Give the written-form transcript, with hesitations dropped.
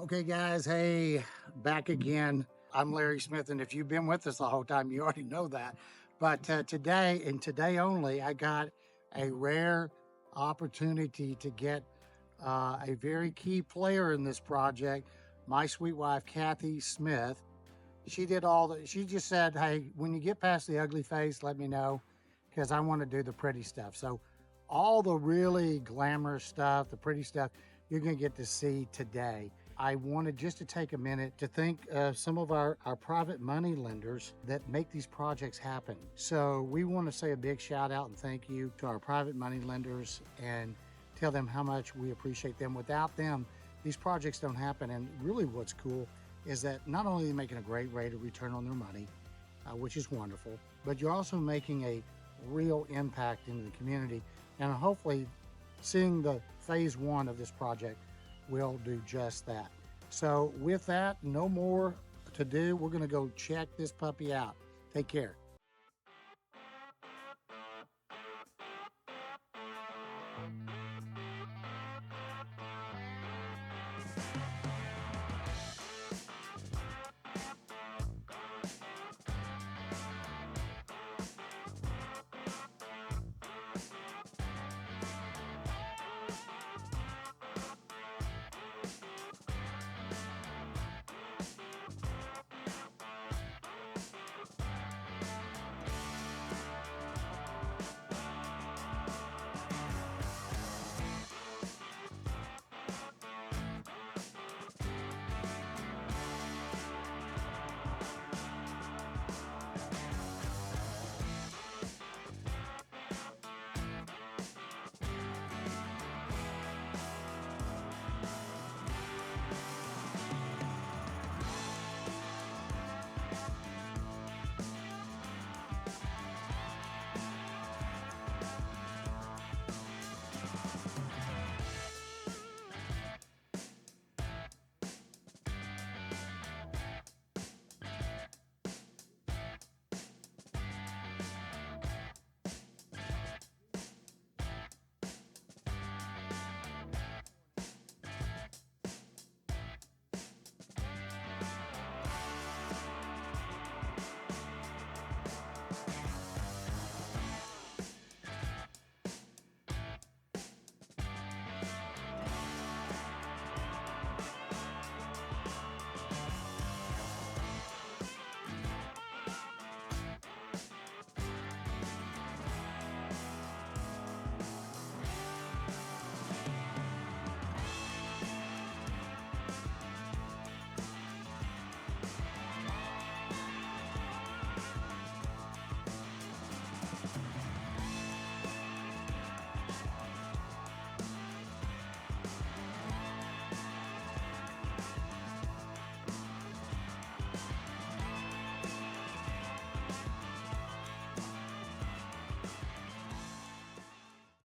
Okay, guys, hey, back again. I'm Larry Smith, and if you've been with us the whole time, you already know that. But today, and today only, I got a rare opportunity to get a very key player in this project, my sweet wife, Kathy Smith. She did she just said, hey, when you get past the ugly face, let me know, because I want to do the pretty stuff. So all the really glamorous stuff, the pretty stuff, you're going to get to see today. I wanted just to take a minute to thank some of our private money lenders that make these projects happen. So we want to say a big shout out and thank you to our private money lenders and tell them how much we appreciate them. Without them, these projects don't happen. And really what's cool is that not only are they making a great rate of return on their money, which is wonderful, but you're also making a real impact in the community. And hopefully seeing the phase one of this project will do just that. So with that, no more to do. We're going to go check this puppy out. Take care.